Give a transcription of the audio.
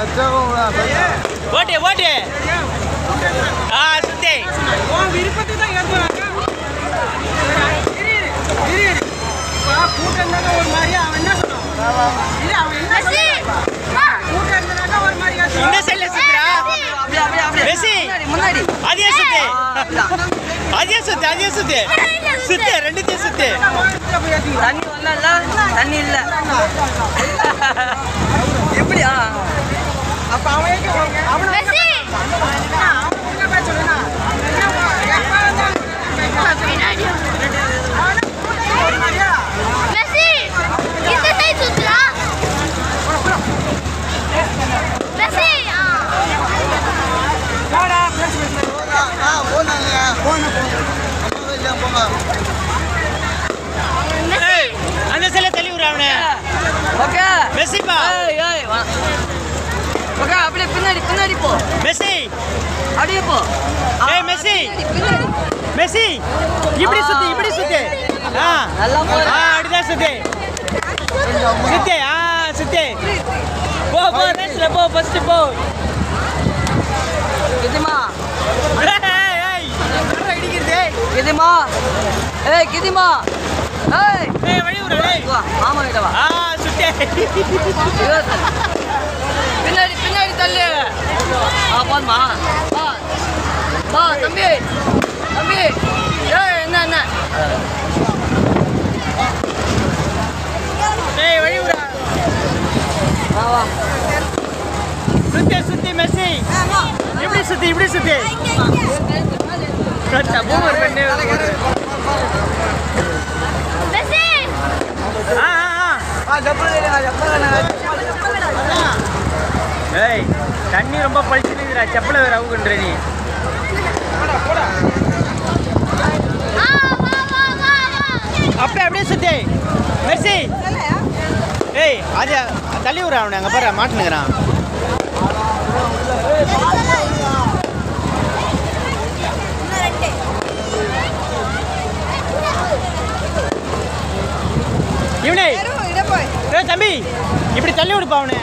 ஓட்டு ஓட்டு சுத்தி விருப்பத்தை தான் ஏற்றுவாங்க. கூட்டம் இருந்தாங்க ஒரு மாதிரியா அவன் என்ன சொன்னான்? அவன் என்ன கூட்டம் இருந்தாங்க ஒரு மாதிரியா இந்த சைடுல சுத்துறா மெஸ்ஸி முன்னாடி அதே சுத்து அதே சுத்து அதே சுத்து சுத்து ரெண்டுத்தையும் சுத்து. தண்ணி வரல தண்ணி இல்ல எப்படியா அப்ப அவன் அந்த சில தள்ளி விடுற அவனை. ஓகே மெஸ்ஸிப்பா ஓகே அப்படியே பின்னாடி பின்னாடி போ மெஸ்ஸி அப்படியே போ. ஏய் மெஸ்ஸி மெஸ்ஸி இப்படி சுத்து இப்படி சுத்து. நல்லா போ. அப்படிதான் சுத்து சுத்து சுத்து போ போ ரேஸ்ல போ ஃபர்ஸ்ட் போ. கிதிமா ஏய் அடிக்குது கிதிமா ஏய் கிதிமா ஏய் வழி விடு ஏய் வா மாமா கிட்ட வா. சுத்து பின்னாடி பின்னாடி தள்ளு. போதுமா வா வா தம்பி தம்பி ஏய் என்ன என்ன ஏய் வழி விடு வா வா சுத்தி சுத்தி மெஸ்ஸி இப்படி சுத்தி இப்படி சுத்தி பூமர் பண்ணு ஏய் தண்ணி ரொம்ப பழிச்சுனுக்குறா செப்பல வேற அவுக்குன்ற நீ. அப்படியே அப்படியே சுத்தி மெர்சி. ஏய் அது தள்ளி விடுற அவனை அங்கே பாரு மாட்டுனுக்குறான். இவனே தம்பி இப்படி தள்ளி விடுப்பா அவனு.